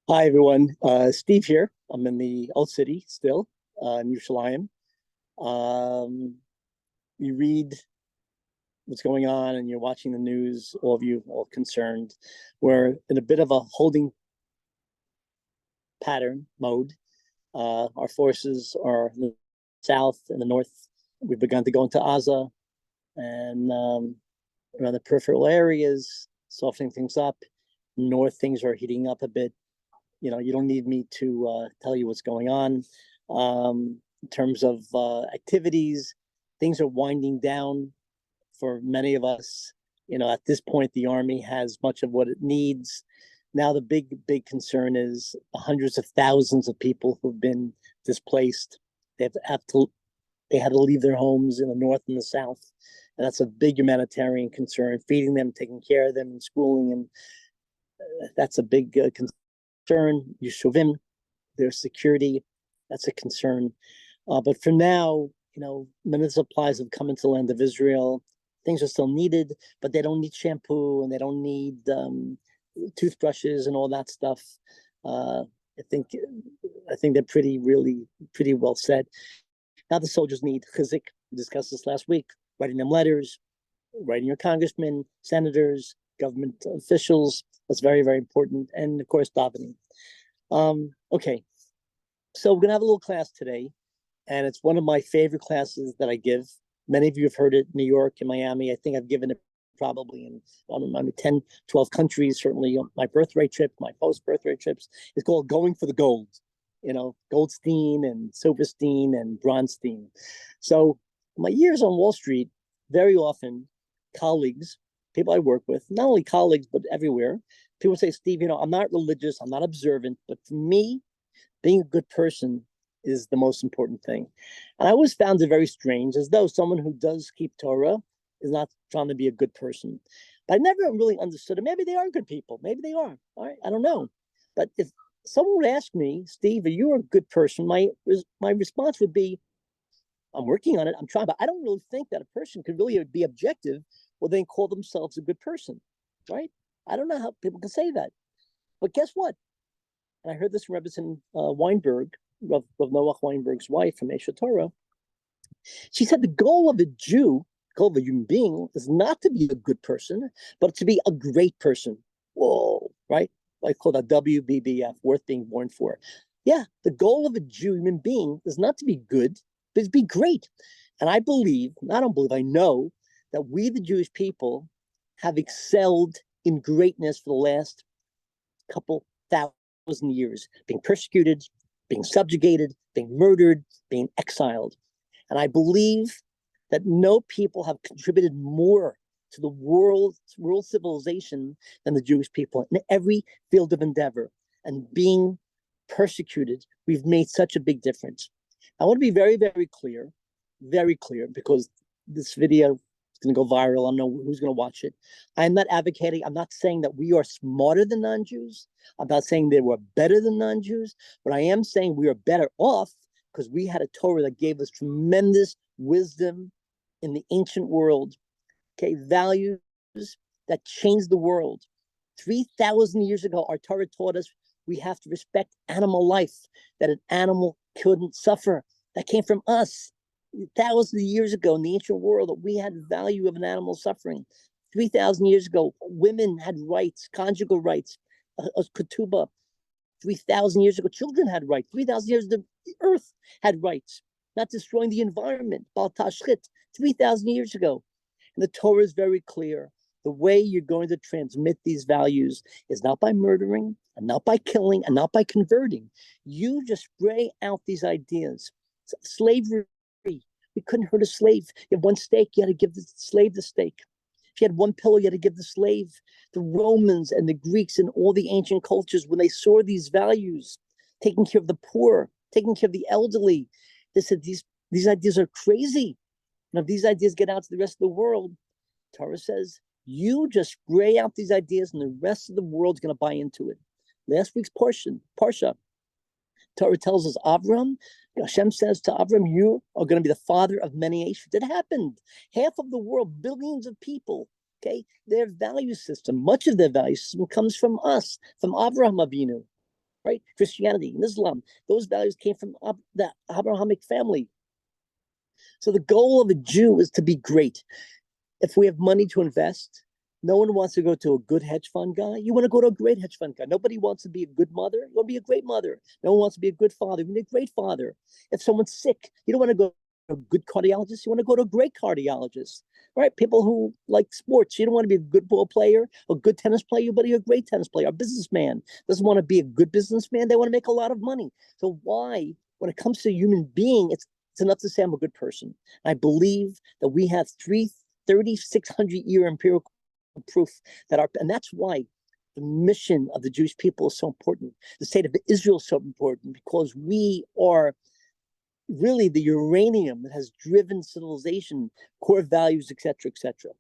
Hi, everyone. Steve here. I'm in the old city still, in Yerushalayim. Um, you read what's going on and you're watching the news, all of you all concerned. We're in a bit of a holding pattern mode. Our forces are in the south and the north. We've begun to go into Gaza and around the peripheral areas, softening things up. North, things are heating up a bit. You don't need me to tell you what's going on. In terms of activities, things are winding down for many of us. At this point, the Army has much of what it needs. Now, the big concern is hundreds of thousands of people who've been displaced. They had to leave their homes in the north and the south. And that's a big humanitarian concern, feeding them, taking care of them, and schooling. And that's a big concern. Yeshuvim, their security, that's a concern. But for now, many supplies have come into the land of Israel. Things are still needed, but they don't need shampoo and they don't need toothbrushes and all that stuff. I think they're pretty well set. Now the soldiers need chizik. We discussed this last week. Writing them letters, writing your congressmen, senators, government officials. That's very important. And of course, davening. Okay, so we're gonna have a little class today, and it's one of my favorite classes that I give. Many of you have heard it in New York and Miami. I think I've given it probably in 10, 12 countries, certainly my birthright trip, my post-birthright trips. It's called Going for the Gold, Goldstein and Silverstein and Bronstein. So my years on Wall Street, very often colleagues, people I work with, not only colleagues, but everywhere, people say, Steve, I'm not religious, I'm not observant, but for me, being a good person is the most important thing. And I always found it very strange, as though someone who does keep Torah is not trying to be a good person. But I never really understood it. Maybe they are good people. Maybe they are. All right, I don't know. But if someone would ask me, Steve, are you a good person? My response would be, I'm working on it. I'm trying, but I don't really think that a person could really be objective or then call themselves a good person, right? I don't know how people can say that. But guess what? And I heard this from Rebbetzin Weinberg, Rav Noach Weinberg's wife from Eshet Torah. She said the goal of a Jew, the goal of a human being, is not to be a good person, but to be a great person. Whoa, right? I call that WBBF, worth being born for. Yeah, the goal of a Jew, human being, is not to be good, but to be great. And I know that we, the Jewish people, have excelled in greatness for the last couple thousand years, being persecuted, being subjugated, being murdered, being exiled. And I believe that no people have contributed more to the world civilization than the Jewish people in every field of endeavor. And being persecuted, we've made such a big difference. I want to be very clear, because this video is going to go viral. I don't know who's going to watch it. I'm not advocating, I'm not saying that we are smarter than non-Jews. I'm not saying they were better than non-Jews, but I am saying we are better off because we had a Torah that gave us tremendous wisdom in the ancient world, okay, values that changed the world. 3,000 years ago, our Torah taught us we have to respect animal life, that an animal couldn't suffer. That came from us. Thousands of years ago in the ancient world, that we had value of an animal suffering. 3,000 years ago, women had rights, conjugal rights, ketubah. 3,000 years ago, children had rights. 3,000 years ago, the earth had rights, not destroying the environment. Bal tashchit, 3,000 years ago. And the Torah is very clear. The way you're going to transmit these values is not by murdering, and not by killing, and not by converting. You just spray out these ideas. Slavery, we couldn't hurt a slave. You have one steak, you had to give the slave the steak. If you had one pillow, you had to give the slave. The Romans and the Greeks and all the ancient cultures, when they saw these values, taking care of the poor, taking care of the elderly, they said these ideas are crazy. And if these ideas get out to the rest of the world, Torah says, you just spray out these ideas and the rest of the world's going to buy into it. Last week's Parsha, Torah tells us Avram, Hashem says to Avram, you are going to be the father of many nations. It happened. Half of the world, billions of people, their value system, much of their value system comes from us, from Avraham Avinu. right? Christianity and Islam, those values came from the Abrahamic family. So the goal of a Jew is to be great. If we have money to invest, no one wants to go to a good hedge fund guy. You want to go to a great hedge fund guy. Nobody wants to be a good mother. You want to be a great mother. No one wants to be a good father. You want to be a great father. If someone's sick, you don't want to go to a good cardiologist. You want to go to a great cardiologist, right? People who like sports. You don't want to be a good ball player, a good tennis player, but you're a great tennis player. A businessman doesn't want to be a good businessman. They want to make a lot of money. So why, when it comes to a human being, it's enough to say I'm a good person. I believe that we have 3,600-year empirical proof that and that's why the mission of the Jewish people is so important. The state of Israel is so important because we are really the uranium that has driven civilization, core values, etc., etc.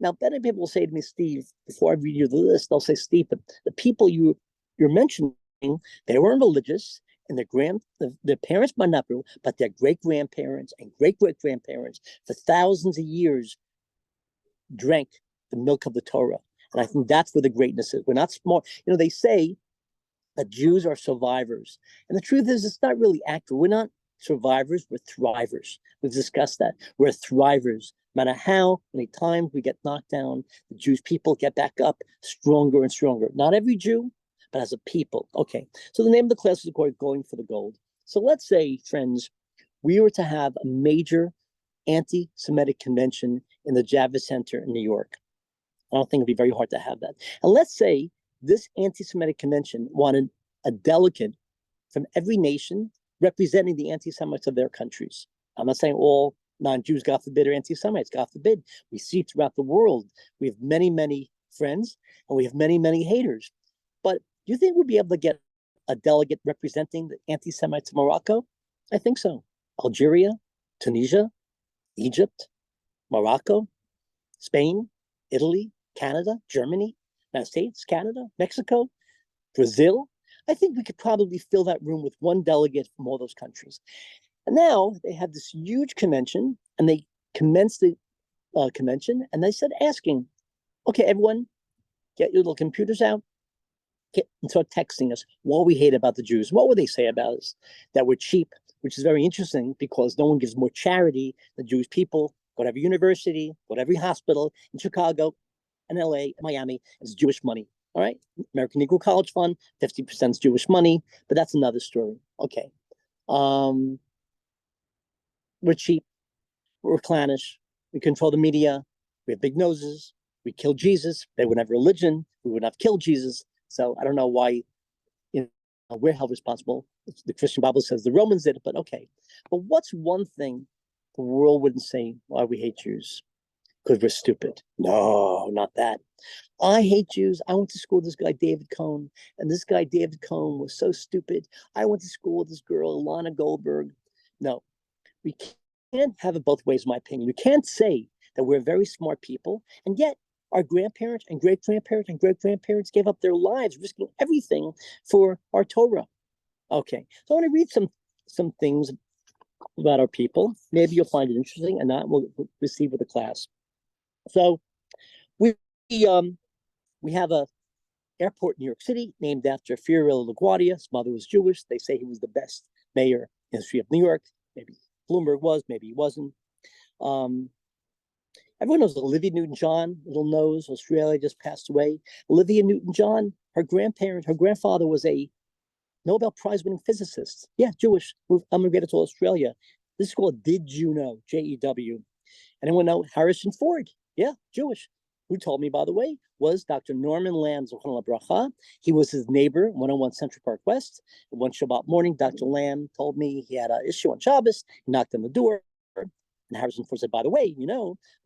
Now, many people will say to me, Steve, before I read you the list, they'll say, Steve, the people you're mentioning, they weren't religious, and their parents might not be, but their great-grandparents and great-great-grandparents for thousands of years drank the milk of the Torah. And I think that's where the greatness is. We're not smart. You know, they say that Jews are survivors. And the truth is, it's not really accurate. We're not survivors, we're thrivers. We've discussed that. We're thrivers. No matter how many times we get knocked down, the Jewish people get back up stronger and stronger. Not every Jew, but as a people. Okay, so the name of the class is called Going for the Gold. So let's say, friends, we were to have a major anti-Semitic convention in the Javits Center in New York. I don't think it'd be very hard to have that. And let's say this anti-Semitic convention wanted a delegate from every nation representing the anti-Semites of their countries. I'm not saying all non-Jews, God forbid, are anti-Semites. God forbid. We see throughout the world, we have many, many friends, and we have many, many haters. But do you think we'll be able to get a delegate representing the anti-Semites of Morocco? I think so. Algeria, Tunisia, Egypt, Morocco, Spain, Italy, Canada, Germany, United States, Canada, Mexico, Brazil. I think we could probably fill that room with one delegate from all those countries. And now they have this huge convention, and they commenced the convention, and they said, asking, okay, everyone, get your little computers out, and start texting us what we hate about the Jews. What would they say about us? That we're cheap, which is very interesting because no one gives more charity than Jewish people. Go to every university, go to every hospital in Chicago, and LA, and Miami, it's Jewish money. All right, American Negro College Fund, 50% is Jewish money, but that's another story. Okay, we're cheap, we're clannish, we control the media, we have big noses, we kill Jesus. They wouldn't have religion, we wouldn't have killed Jesus. So I don't know why, we're held responsible. The Christian Bible says the Romans did it, but okay. But what's one thing the world wouldn't say why we hate Jews? Because we're stupid. No, not that. I hate Jews. I went to school with this guy, David Cohn, and this guy, David Cohn, was so stupid. I went to school with this girl, Ilana Goldberg. No, we can't have it both ways, in my opinion. You can't say that we're very smart people, and yet our grandparents and great-grandparents and great-grandparents gave up their lives, risking everything for our Torah. Okay, so I want to read some things about our people. Maybe you'll find it interesting, and not we'll receive with the class. So we have a airport in New York City named after Fiorello LaGuardia. His mother was Jewish. They say he was the best mayor in the history of New York. Maybe Bloomberg was, maybe he wasn't. Everyone knows Olivia Newton-John, little nose, Australia, just passed away. Olivia Newton-John, her grandfather was a Nobel Prize-winning physicist. Yeah, Jewish, emigrated to Australia. This is called Did You Know, J-E-W. Anyone know Harrison Ford? Yeah, Jewish. Who told me, by the way, was Dr. Norman Lamb, Zochron LaBracha. He was his neighbor, 101 Central Park West. One Shabbat morning, Dr. Lamb told me he had an issue on Shabbos. He knocked on the door. And Harrison Ford said, by the way,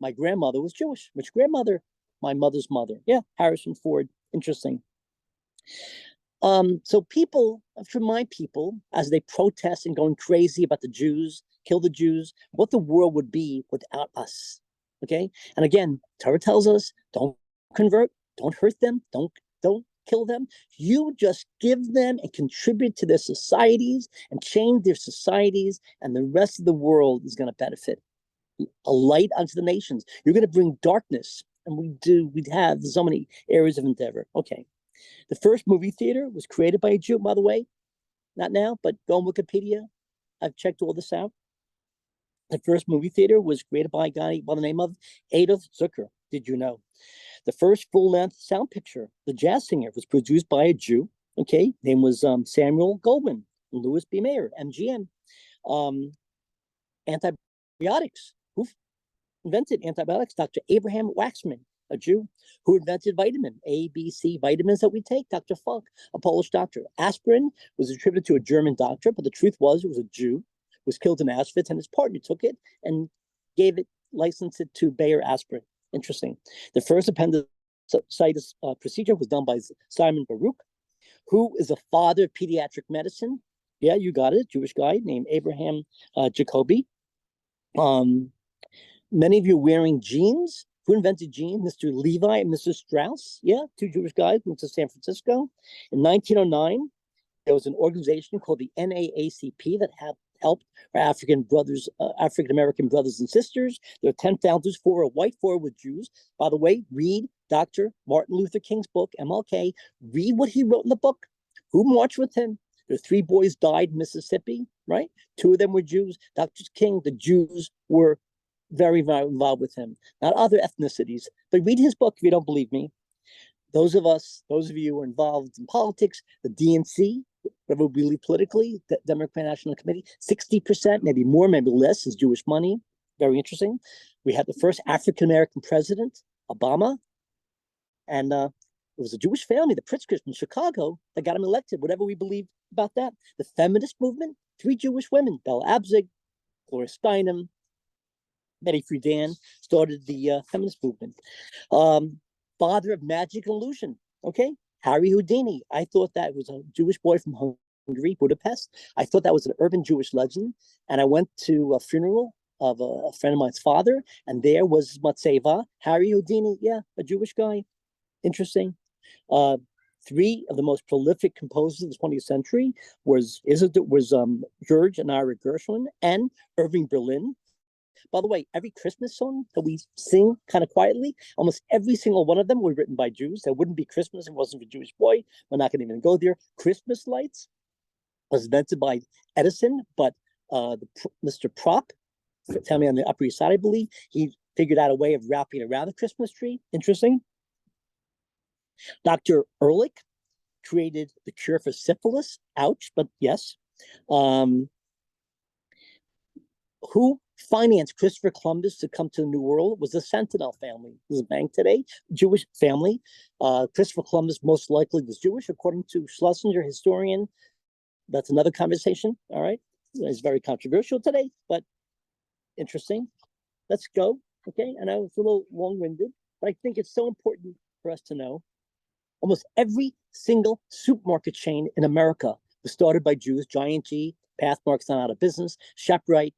my grandmother was Jewish. Which grandmother? My mother's mother. Yeah, Harrison Ford. Interesting. So people, for my people, as they protest and going crazy about the Jews, kill the Jews, what the world would be without us. Okay? And again, Torah tells us, don't convert, don't hurt them, don't kill them. You just give them and contribute to their societies and change their societies, and the rest of the world is going to benefit. A light unto the nations. You're going to bring darkness, and we have so many areas of endeavor. Okay. The first movie theater was created by a Jew, by the way. Not now, but go on Wikipedia. I've checked all this out. The first movie theater was created by a guy by the name of Adolf Zucker. Did you know? The first full-length sound picture, The Jazz Singer, was produced by a Jew. Okay, name was Samuel Goldwyn, Louis B. Mayer, MGM. Antibiotics. Who invented antibiotics? Dr. Abraham Waxman, a Jew. Who invented vitamin A, B, C vitamins that we take? Dr. Falk, a Polish doctor. Aspirin was attributed to a German doctor, but the truth was it was a Jew, was killed in Auschwitz, and his partner took it and gave it, licensed it to Bayer Aspirin. Interesting. The first appendicitis procedure was done by Simon Baruch, who is the father of pediatric medicine. Yeah, you got it. Jewish guy named Abraham Jacobi. Many of you wearing jeans. Who invented jeans? Mr. Levi and Mr. Strauss. Yeah, two Jewish guys went to San Francisco. In 1909, there was an organization called the NAACP that helped our African American brothers and sisters. There were 10 founders, 4 were white, 4 were Jews. By the way, read Dr. Martin Luther King's book, MLK. Read what he wrote in the book. Who marched with him? The 3 boys died in Mississippi, right? 2 of them were Jews. Dr. King, the Jews were very, very involved with him. Not other ethnicities, but read his book if you don't believe me. Those of you who are involved in politics, the DNC, whatever we believe politically, the Democratic National Committee, 60%, maybe more, maybe less, is Jewish money. Very interesting. We had the first African-American president, Obama, and it was a Jewish family, the Pritzkers in Chicago, that got him elected, whatever we believe about that. The feminist movement, 3 Jewish women, Bella Abzug, Gloria Steinem, Betty Friedan, started the feminist movement. Father of magic and illusion, okay? Harry Houdini. I thought that was a Jewish boy from Hungary, Budapest. I thought that was an urban Jewish legend. And I went to a funeral of a friend of mine's father, and there was Matseva, Harry Houdini. Yeah, a Jewish guy. Interesting. 3 of the most prolific composers of the 20th century was George and Ira Gershwin and Irving Berlin. By the way, every Christmas song that we sing kind of quietly, almost every single one of them were written by Jews. There wouldn't be Christmas if it wasn't for a Jewish boy. We're not going to even go there. Christmas lights was invented by Edison, but Mr. Prop, family on the Upper East Side, I believe, he figured out a way of wrapping around the Christmas tree. Interesting. Dr. Ehrlich created the cure for syphilis. Ouch, but yes. Who financed Christopher Columbus to come to the New World was the Sentinel family. There's a bank today, Jewish family. Christopher Columbus most likely was Jewish, according to Schlesinger, historian. That's another conversation, all right? It's very controversial today, but interesting. Let's go, okay? I know it's a little long-winded, but I think it's so important for us to know. Almost every single supermarket chain in America was started by Jews. Giant G, Pathmark's not out of business, ShopRite,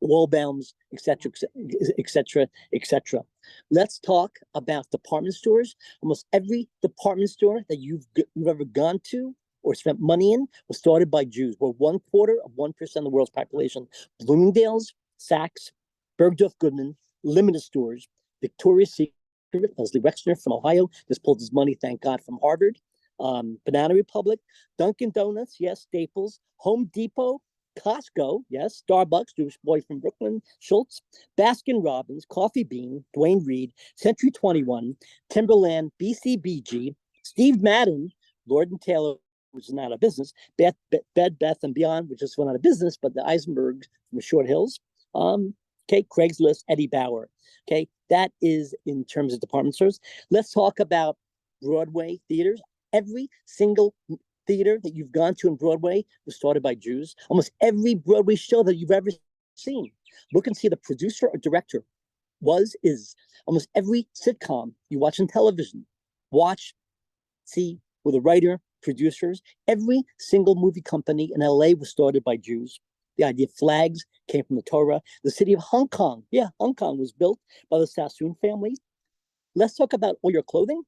Wallbounds, etc., etc., etc. Let's talk about department stores. Almost every department store that you've ever gone to or spent money in was started by Jews. We're 1/4 of 1% of the world's population. Bloomingdale's, Saks, Bergdorf Goodman, limited stores, Victoria's Secret, Leslie Wexner from Ohio just pulled his money, thank God, from Harvard. Banana Republic, Dunkin' Donuts, yes, Staples, Home Depot, Costco, yes, Starbucks, Jewish boy from Brooklyn, Schultz, Baskin Robbins, Coffee Bean, Dwayne Reed, Century 21, Timberland, BCBG, Steve Madden, Lord & Taylor, which is not out of business, Bed Bath & Beyond, which just went out of business, but the Eisenberg from the Short Hills, okay, Craigslist, Eddie Bauer, okay, that is in terms of department stores. Let's talk about Broadway theaters. Every single theater that you've gone to in Broadway was started by Jews. Almost every Broadway show that you've ever seen, look and see the producer or director is. Almost every sitcom you watch on television, see with a writer, producers. Every single movie company in LA was started by Jews. The idea of flags came from the Torah. The city of Hong Kong, Hong Kong was built by the Sassoon family. Let's talk about all your clothing.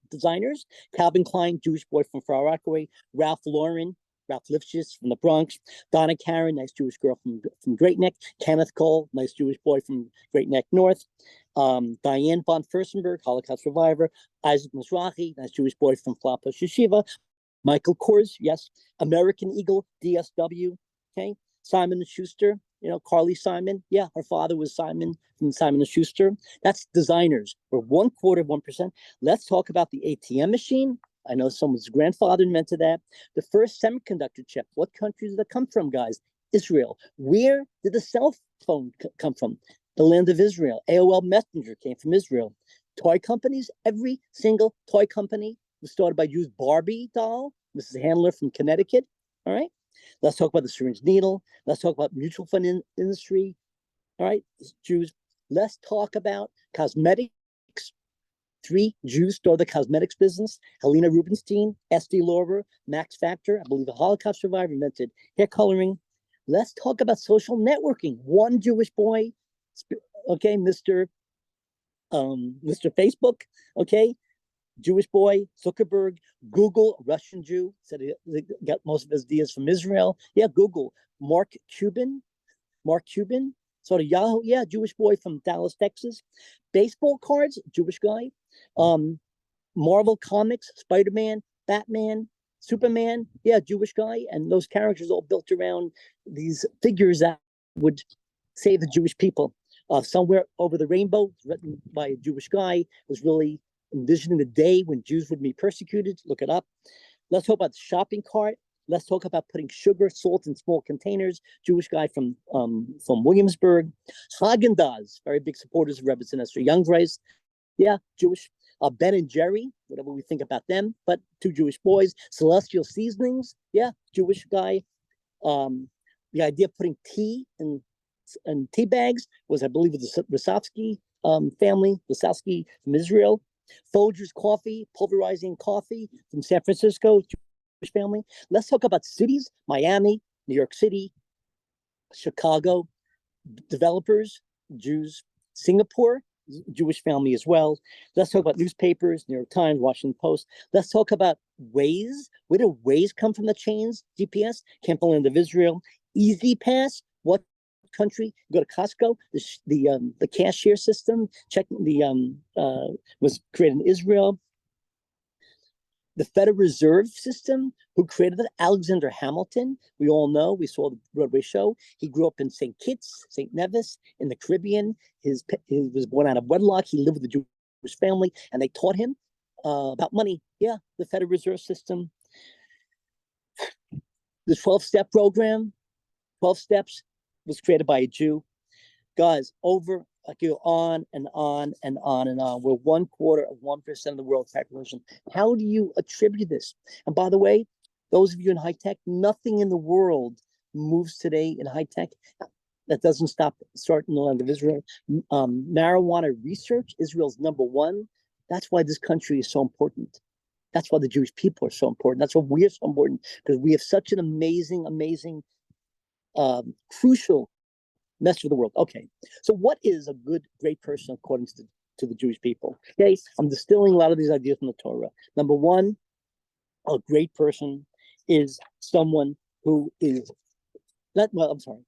Designers, Calvin Klein, Jewish boy from Far Rockaway, Ralph Lauren, Ralph Lifshitz from the Bronx, Donna Karen, nice Jewish girl from Great Neck, Kenneth Cole, nice Jewish boy from Great Neck North, Diane von Furstenberg, Holocaust survivor. Isaac Mizrahi, that's Jewish boy from Flatbush Yeshiva. Michael Kors, yes. American Eagle, DSW, okay. Simon & Schuster, Carly Simon. Yeah, her father was Simon from Simon & Schuster. That's designers. We're 1/4%. Let's talk about the ATM machine. I know someone's grandfather invented that. The first semiconductor chip. What country did that come from, guys? Israel. Where did the cell phone come from? The land of Israel. AOL Messenger came from Israel. Toy companies, every single toy company was started by Jews. Barbie doll, Mrs. Handler from Connecticut. All right. Let's talk about the syringe needle. Let's talk about mutual fund industry. All right, Jews. Let's talk about cosmetics. 3 Jews started the cosmetics business. Helena Rubinstein, Estee Lauder, Max Factor, I believe a Holocaust survivor, invented hair coloring. Let's talk about social networking. 1 Jewish boy, okay, Mr. Facebook, okay, Jewish boy, Zuckerberg. Google, Russian Jew, said he got most of his ideas from Israel. Yeah, Google. Mark Cuban, sort of Yahoo. Yeah, Jewish boy from Dallas, Texas. Baseball cards, Jewish guy. Marvel Comics, Spider-Man, Batman, Superman. Yeah, Jewish guy. And those characters all built around these figures that would save the Jewish people. Somewhere Over the Rainbow, written by a Jewish guy, was really envisioning the day when Jews would be persecuted. Look it up. Let's talk about the shopping cart. Let's talk about putting sugar, salt in small containers. Jewish guy from Williamsburg. Haagen-Dazs, very big supporters of Rebbe Sinestro Young Rice. Yeah, Jewish. Ben and Jerry, whatever we think about them, but 2 Jewish boys. Celestial Seasonings, yeah, Jewish guy. The idea of putting tea in tea bags was, I believe, the Rosowski family, Rosowski from Israel. Folgers Coffee, pulverizing coffee from San Francisco, Jewish family. Let's talk about cities: Miami, New York City, Chicago. Developers, Jews. Singapore, Jewish family as well. Let's talk about newspapers: New York Times, Washington Post. Let's talk about Waze. Where did Waze come from? The chains, GPS came from the land of Israel. Easy Pass, what country? Go to Costco. The cashier system, was created in Israel. The Federal Reserve System, who created it? Alexander Hamilton. We all know. We saw the Broadway show. He grew up in St. Kitts, St. Nevis, in the Caribbean. He was born out of wedlock. He lived with a Jewish family, and they taught him about money. Yeah, the Federal Reserve System. The 12-step program, 12 steps, was created by a Jew. Guys, I could go on and on and on and on. We're 1/4% of the world's population. How do you attribute this? And by the way, those of you in high tech, nothing in the world moves today in high tech that doesn't start in the land of Israel. Marijuana research, Israel's #1. That's why this country is so important. That's why the Jewish people are so important. That's why we are so important, because we have such an amazing, crucial message of the world. Okay, so what is a great person according to the Jewish people? Okay, I'm distilling a lot of these ideas from the Torah. Number 1, a great person is someone who is not. Well, I'm sorry.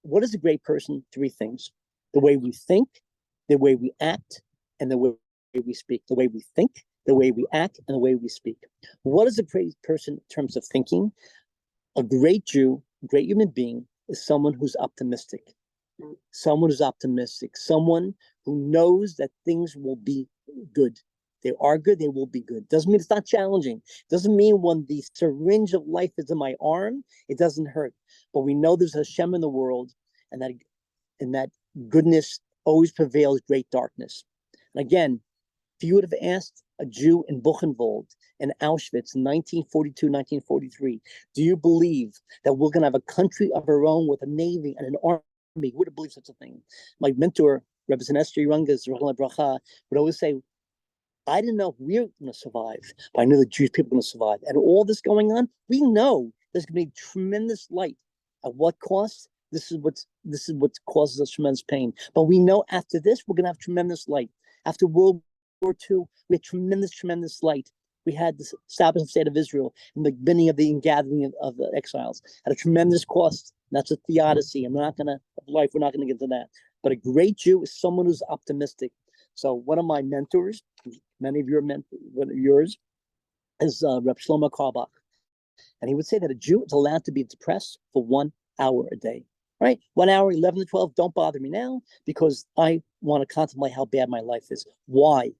What is a great person? 3 things: the way we think, the way we act, and the way we speak. The way we think, the way we act, and the way we speak. What is a great person in terms of thinking? A great Jew, great human being, is someone who's optimistic. Someone who's optimistic, someone who knows that things will be good. They are good, they will be good. Doesn't mean it's not challenging. Doesn't mean when the syringe of life is in my arm, it doesn't hurt. But we know there's a Hashem in the world, and that goodness always prevails great darkness. And again, if you would have asked a Jew in Buchenwald in Auschwitz in 1942, 1943, do you believe that we're going to have a country of our own with a navy and an army? Who would have believed such a thing? My mentor, Rebbe Sinestro Youngas, would always say, I didn't know if we were going to survive, but I knew the Jewish people were going to survive. And all this going on, we know there's going to be tremendous light. At what cost? This is what causes us tremendous pain. But we know after this, we're going to have tremendous light. After World War II, we had tremendous light. We had the establishment of the State of Israel and the beginning of the ingathering of the exiles at a tremendous cost. That's a theodicy. We're not going to get into that. But a great Jew is someone who's optimistic, So one of my mentors, many of one of yours, is Reb Shlomo Carlebach. And he would say that a Jew is allowed to be depressed for 1 hour a day, right? 1 hour, 11 to 12, don't bother me now because I want to contemplate how bad my life is. Why?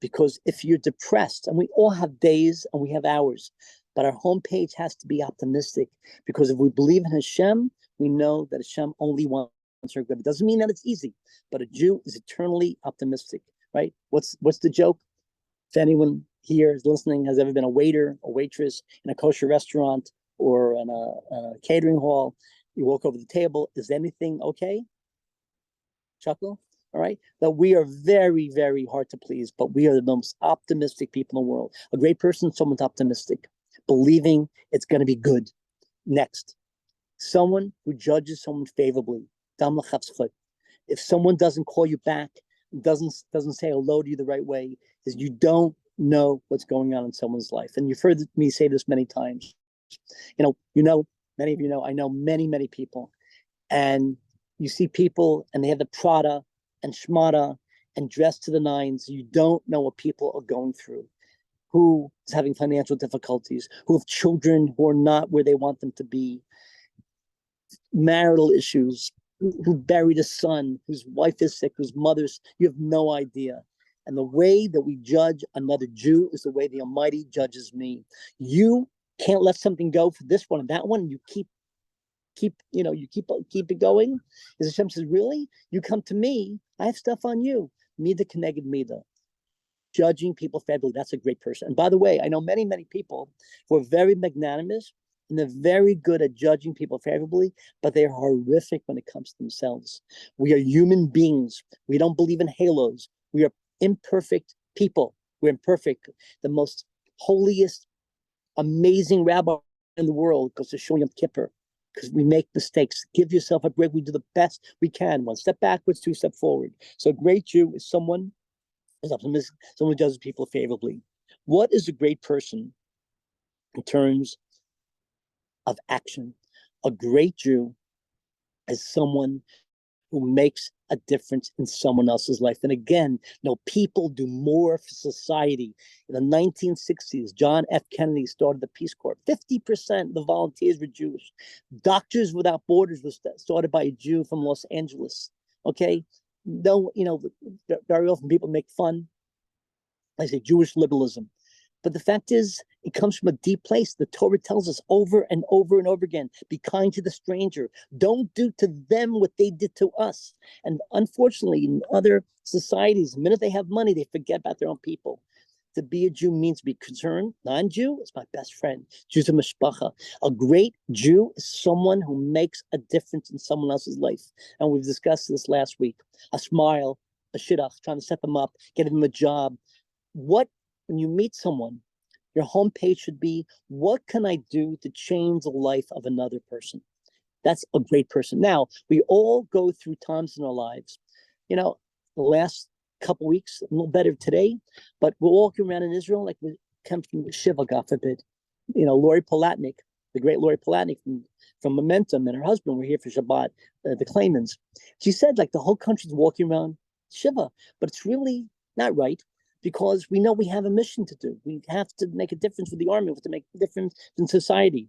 Because if you're depressed, and we all have days and we have hours, but our homepage has to be optimistic because if we believe in Hashem, we know that Hashem only wants our good. It doesn't mean that it's easy, but a Jew is eternally optimistic, right? What's the joke? If anyone here is listening has ever been a waiter, a waitress in a kosher restaurant or in a catering hall, you walk over the table, is anything okay? Chuckle, all right? That we are very, very hard to please, but we are the most optimistic people in the world. A great person, someone's optimistic, believing it's going to be good. Next, someone who judges someone favorably. If someone doesn't call you back, doesn't say hello to you the right way, is you don't know what's going on in someone's life. And you've heard me say this many times. Many of you know, I know many, many people. And you see people and they have the Prada and Schmada and dressed to the nines. You don't know what people are going through, who is having financial difficulties, who have children who are not where they want them to be, marital issues, who buried a son, whose wife is sick, whose mother's, you have no idea. And the way that we judge another Jew is the way the Almighty judges me. You can't let something go for this one and that one. And you keep it going. As Hashem says, really? You come to me, I have stuff on you. Mida keneged mida. Judging people favorably, that's a great person. And by the way, I know many, many people who are very magnanimous and they're very good at judging people favorably, but they're horrific when it comes to themselves. We are human beings. We don't believe in halos. We are imperfect people. We're imperfect. The most holiest, amazing rabbi in the world goes to Shul Yom Kippur because we make mistakes. Give yourself a break. We do the best we can. 1 step backwards, 2 steps forward. So a great Jew is someone who's optimistic, someone who judges people favorably. What is a great person in terms of action? A great Jew is someone who makes a difference in someone else's life. And again, people do more for society. In the 1960s, John F. Kennedy started the Peace Corps. 50% of the volunteers were Jewish. Doctors Without Borders was started by a Jew from Los Angeles. Okay? Very often people make fun. I say Jewish liberalism. But the fact is, it comes from a deep place. The Torah tells us over and over and over again, be kind to the stranger. Don't do to them what they did to us. And unfortunately, in other societies, the minute they have money, they forget about their own people. To be a Jew means to be concerned. Non-Jew is my best friend. Jews are mishpacha. A great Jew is someone who makes a difference in someone else's life. And we've discussed this last week. A smile, a shidduch, trying to set them up, get them a job. When you meet someone, your homepage should be, what can I do to change the life of another person? That's a great person. Now, we all go through times in our lives. The last couple weeks, a little better today, but we're walking around in Israel like we come from Shiva, God forbid. Lori Palatnik, the great Lori Palatnik from Momentum, and her husband were here for Shabbat, the Claimants. She said, the whole country's walking around Shiva, but it's really not right. Because we know we have a mission to do. We have to make a difference with the army. We have to make a difference in society,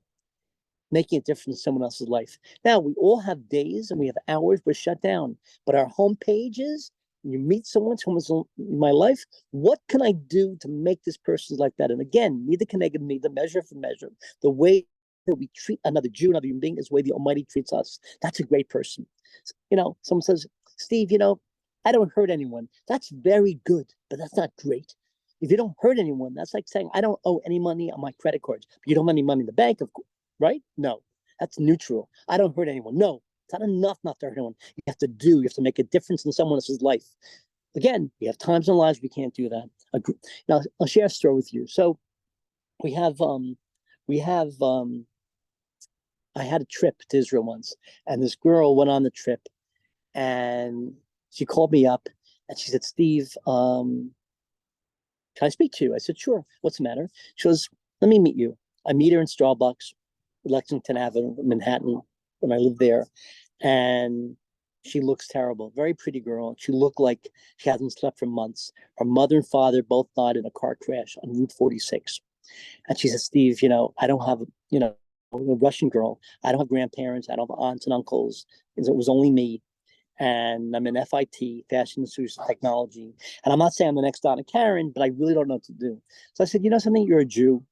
making a difference in someone else's life. Now, we all have days and we have hours we're shut down. But our home pages, you meet someone's in my life, what can I do to make this person's life better? And again, neither can the measure for measure. The way that we treat another Jew, another human being, is the way the Almighty treats us. That's a great person. Someone says, Steve, I don't hurt anyone. That's very good, but that's not great. If you don't hurt anyone, that's like saying, I don't owe any money on my credit cards. But you don't have any money in the bank, of course, right? No, that's neutral. I don't hurt anyone. No, it's not enough not to hurt anyone. You have to make a difference in someone else's life. Again, we have times in our lives we can't do that. Now, I'll share a story with you. So I had a trip to Israel once, and this girl went on the trip, and she called me up and she said, Steve, can I speak to you? I said, sure. What's the matter? She goes, let me meet you. I meet her in Starbucks, Lexington Avenue, Manhattan, when I lived there. And She looks terrible. Very pretty girl. She looked like she hasn't slept for months. Her mother and father both died in a car crash on Route 46. And she said, Steve, I don't have, a Russian girl. I don't have grandparents. I don't have aunts and uncles. It was only me. And I'm in FIT, Fashion Institute of Technology. And I'm not saying I'm the next Donna Karen, but I really don't know what to do. So I said, you know something? You're a Jew.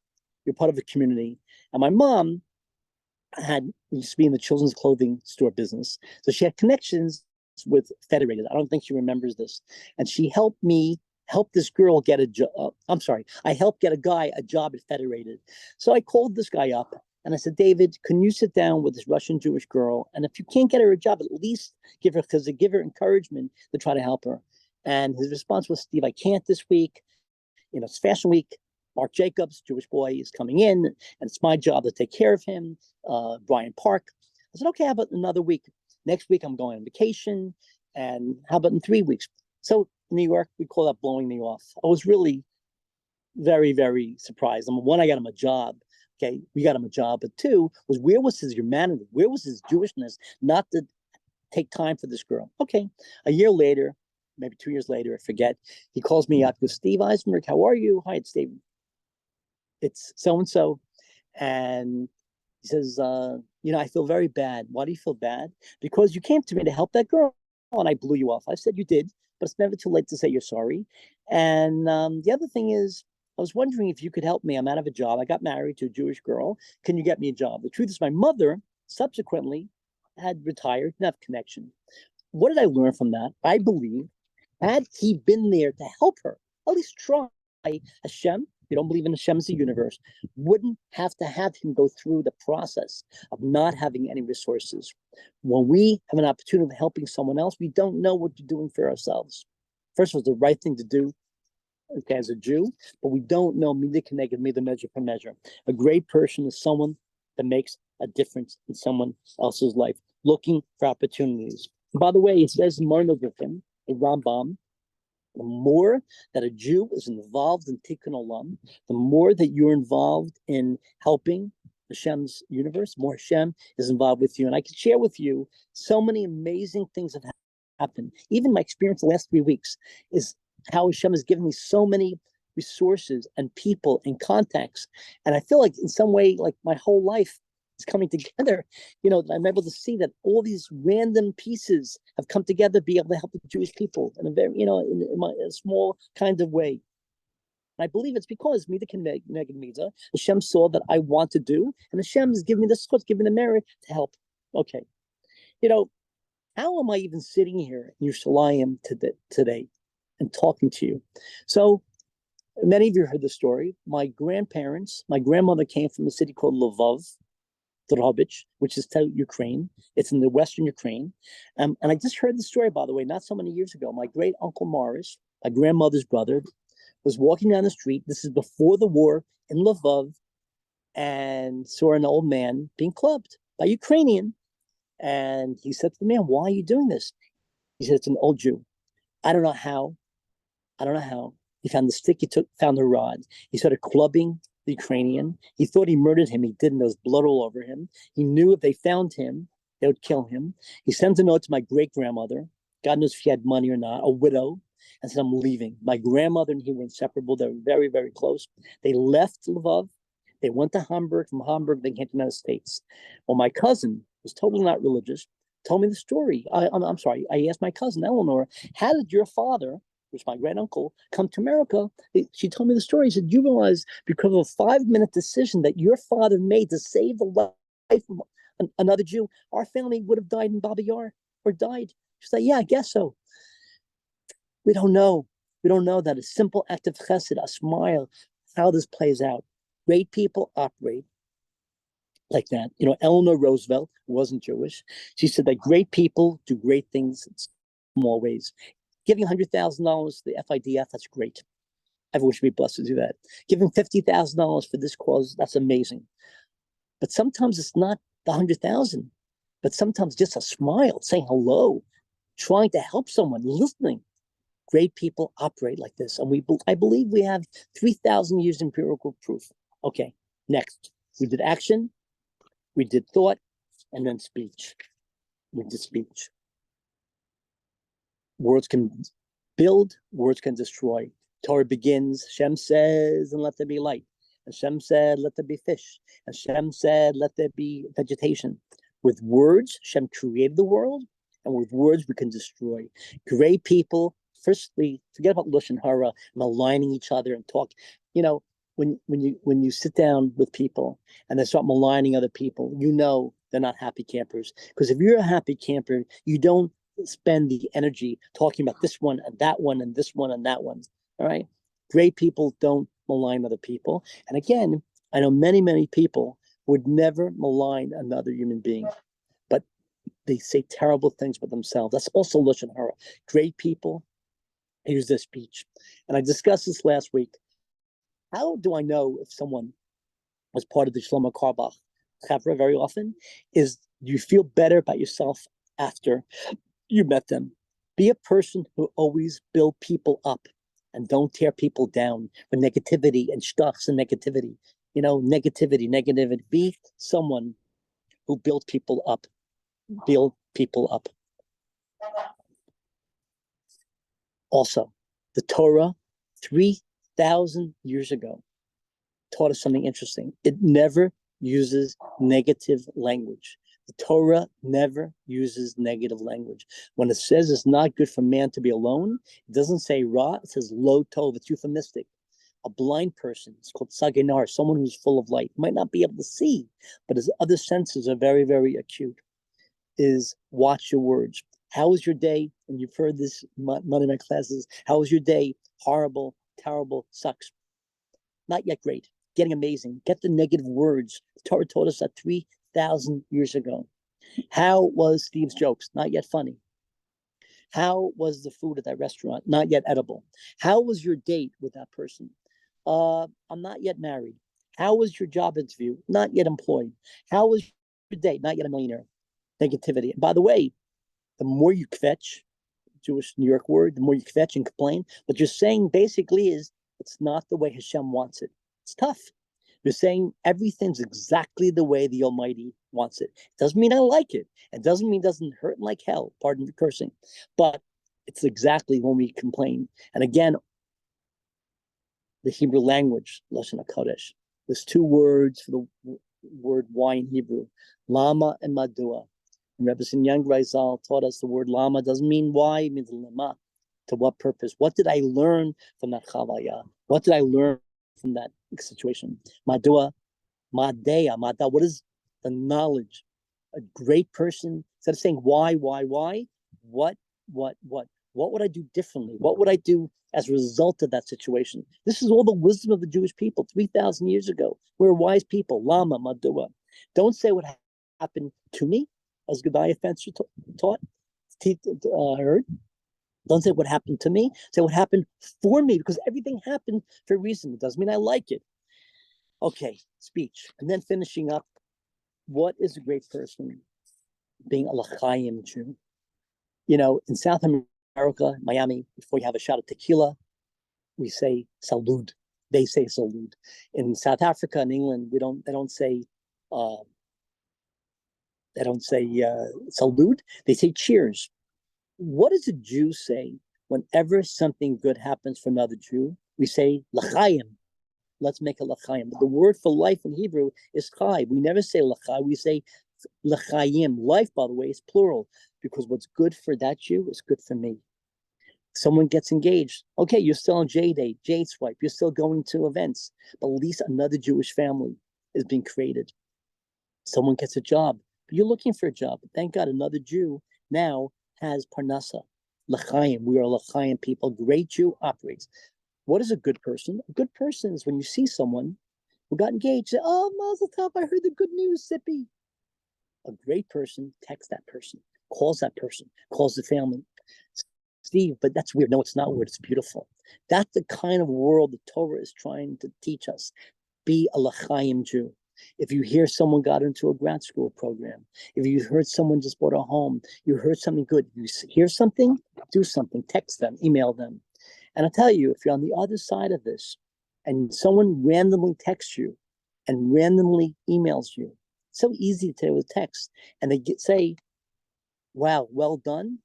You're part of a community. And my mom used to be in the children's clothing store business. So she had connections with Federated. I don't think she remembers this. And she helped me help this girl get a job. I'm sorry. I helped get a guy a job at Federated. So I called this guy up and I said, David, can you sit down with this Russian Jewish girl? And if you can't get her a job, at least give her encouragement to try to help her. And his response was, Steve, I can't this week. It's Fashion Week. Mark Jacobs, Jewish boy, is coming in, and it's my job to take care of him. Brian Park. I said, okay, how about another week? Next week, I'm going on vacation. And how about in 3 weeks? So in New York, we call that blowing me off. I was really very, very surprised. One, I got him a job. Okay, we got him a job. But two, was where was his humanity? Where was his Jewishness not to take time for this girl? Okay, a year later, maybe 2 years later, I forget, he calls me up, goes, Steve Eisenberg, how are you? Hi, it's David. It's so-and-so. And he says, I feel very bad. Why do you feel bad? Because you came to me to help that girl and I blew you off. I said you did, but it's never too late to say you're sorry. And the other thing is, I was wondering if you could help me. I'm out of a job. I got married to a Jewish girl. Can you get me a job? The truth is my mother subsequently had retired, didn't have connection. What did I learn from that? I believe had he been there to help her, at least try, Hashem, you don't believe in Hashem as the universe, wouldn't have to have him go through the process of not having any resources. When we have an opportunity of helping someone else, we don't know what we're doing for ourselves. First, it was the right thing to do, okay, as a Jew, but we don't know me the measure for measure. A great person is someone that makes a difference in someone else's life, looking for opportunities. And by the way, it says in Morning of him, a Rambam, the more that a Jew is involved in Tikkun Olam, the more that you're involved in helping Hashem's universe, more Hashem is involved with you. And I can share with you so many amazing things have happened. Even my experience the last 3 weeks is how Hashem has given me so many resources and people and contacts. And I feel like in some way, like my whole life is coming together, I'm able to see that all these random pieces have come together to be able to help the Jewish people in a very, in a small kind of way. And I believe it's because Hashem saw that I want to do, and Hashem has given me the source, given me the merit to help. Okay. How am I even sitting here in Yerushalayim today and talking to you? So many of you heard the story. My grandmother came from a city called Lvov, which is Ukraine. It's in the western Ukraine. And I just heard the story, by the way, not so many years ago. My great uncle Morris, my grandmother's brother, was walking down the street. This is before the war in Lvov, and saw an old man being clubbed by Ukrainian. And he said to the man, why are you doing this? He said, it's an old Jew. I don't know how. He found the stick, found the rod. He started clubbing the Ukrainian. He thought he murdered him. He didn't. There was blood all over him. He knew if they found him, they would kill him. He sent a note to my great-grandmother. God knows if she had money or not, a widow, and said, I'm leaving. My grandmother and he were inseparable. They were very, very close. They left Lvov. They went to Hamburg. From Hamburg, they came to the United States. Well, my cousin was totally not religious, told me the story. I'm sorry. I asked my cousin, Eleanor, how did your father, which my great uncle, come to America? She told me the story. She said, you realize because of a 5-minute decision that your father made to save the life of another Jew, our family would have died in Baba Yar or died. She said, yeah, I guess so. We don't know. We don't know that a simple act of chesed, a smile, how this plays out. Great people operate like that. Eleanor Roosevelt wasn't Jewish. She said that great people do great things in small ways. Giving $100,000 to the FIDF, that's great. Everyone should be blessed to do that. Giving $50,000 for this cause, that's amazing. But sometimes it's not the 100,000, but sometimes just a smile, saying hello, trying to help someone, listening. Great people operate like this. And I believe we have 3,000 years empirical proof. Okay, next. We did action, we did thought, and then speech. We did speech. Words can build, words can destroy. Torah begins, Shem says, and let there be light. And Shem said, let there be fish. And Shem said, let there be vegetation. With words, Shem created the world, and with words, we can destroy. Great people, firstly, forget about Lashon Hara, maligning each other and talk. You know, when you sit down with people and they start maligning other people, you know they're not happy campers. Because if you're a happy camper, you don't spend the energy talking about this one and that one and this one and that one. All right. Great people don't malign other people. And again, I know many people would never malign another human being, but they say terrible things about themselves. That's also Lashon Hara. Great people use their speech. And I discussed this last week. How do I know if someone was part of the Shlomo Karbach Chavra very often? Is you feel better about yourself after you met them. Be a person who always build people up and don't tear people down with negativity and stuffs and negativity. You know, negativity. Be someone who builds people up. Build people up. Also, the Torah, 3,000 years ago, taught us something interesting. It never uses negative language. The Torah never uses negative language. When it says it's not good for man to be alone, it doesn't say ra, it says lo tov. It's euphemistic. A blind person, it's called sagenar, someone who's full of light, might not be able to see, but his other senses are very acute, is watch your words. How was your day? And you've heard this one of my classes. How was your day? Horrible, terrible, sucks. Not yet great. Getting amazing. Get the negative words. The Torah taught us that 3,000 years ago. How was Steve's jokes? Not yet funny. How was the food at that restaurant? Not yet edible. How was your date with that person? I'm not yet married. How was your job interview? Not yet employed. How was your date? Not yet a millionaire. Negativity. And by the way, the more you kvetch, Jewish New York word, the more you kvetch and complain, what you're saying basically is it's not the way Hashem wants it. It's tough. You're saying everything's exactly the way the Almighty wants it. It doesn't mean I like it. It doesn't mean it doesn't hurt like hell, pardon the cursing, but it's exactly when we complain. And again, the Hebrew language, Lashon HaKodesh, there's two words for the word why in Hebrew, lama and madua. And Rebbe Young Rizal taught us the word lama doesn't mean why, it means lama. To what purpose? What did I learn from that chavaya? What did I learn from that situation? Madua, madea, mada. What is the knowledge? A great person, instead of saying why, what would I do differently? What would I do as a result of that situation? This is all the wisdom of the Jewish people 3,000 years ago. We're wise people. Lama, madua. Don't say what happened to me, as Gabaya Fencer taught, heard. Don't say what happened to me. Say what happened for me, because everything happened for a reason. It doesn't mean I like it. Okay, speech. And then finishing up, what is a great person? Being a L'chaim Jew. You know, in South America, Miami, before you have a shot of tequila, we say salud. They say salud. In South Africa and England, they don't say salud. They say cheers. What does a Jew say whenever something good happens for another Jew? We say l'chaim. Let's make a l'chaim. But the word for life in Hebrew is chai. We never say l'chai. We say l'chaim. Life, by the way, is plural, because what's good for that Jew is good for me. Someone gets engaged. Okay, you're still on J-Date, J-Swipe. You're still going to events. But at least another Jewish family is being created. Someone gets a job. But you're looking for a job. But thank God another Jew now has parnasa. L'chaim. We are l'chaim people. Great Jew operates. What is a good person? A good person is when you see someone who got engaged. Say, oh, Mazel Tov, I heard the good news, Sippy. A great person texts that person, calls the family. Steve, but that's weird. No, it's not weird. It's beautiful. That's the kind of world the Torah is trying to teach us. Be a l'chaim Jew. If you hear someone got into a grad school program, if you heard someone just bought a home, you heard something good, you hear something, do something, text them, email them. And I'll tell you, if you're on the other side of this and someone randomly texts you and randomly emails you, it's so easy to with text, and they say, wow, well done.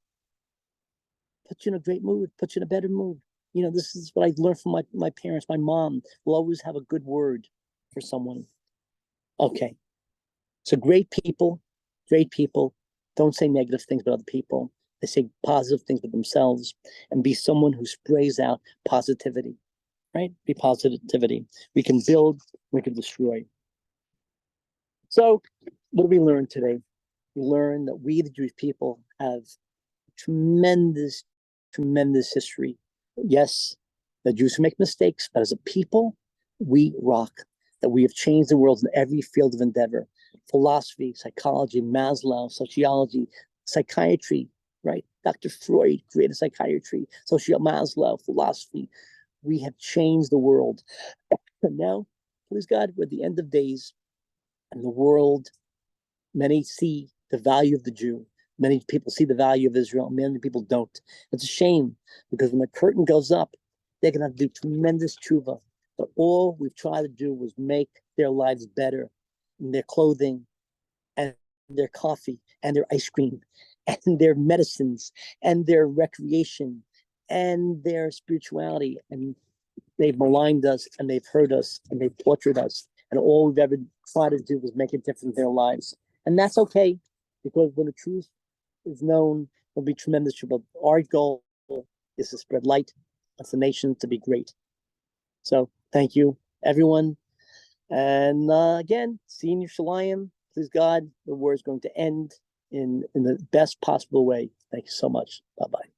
puts you in a great mood, puts you in a better mood. This is what I learned from my parents. My mom will always have a good word for someone. Okay. So great people don't say negative things about other people. They say positive things about themselves, and be someone who sprays out positivity, right? Be positivity. We can build, we can destroy. So what do we learn today? We learn that we, the Jewish people, have tremendous, tremendous history. Yes, the Jews make mistakes, but as a people, we rock. That we have changed the world in every field of endeavor: philosophy, psychology, Maslow, sociology, psychiatry, right? Dr. Freud created psychiatry, Maslow, philosophy. We have changed the world. And now, please God, we're at the end of days, and the world, many see the value of the Jew. Many people see the value of Israel. Many people don't. It's a shame, because when the curtain goes up, they're going to have to do tremendous tshuva. But all we've tried to do was make their lives better, in their clothing and their coffee and their ice cream and their medicines and their recreation and their spirituality. And they've maligned us, and they've hurt us, and they've tortured us. And all we've ever tried to do was make a difference in their lives. And that's okay, because when the truth is known, there'll be tremendous trouble. Our goal is to spread light and for the nation to be great. So thank you, everyone. And again, see you in Yerushalayim. Please God, the war is going to end in the best possible way. Thank you so much. Bye-bye.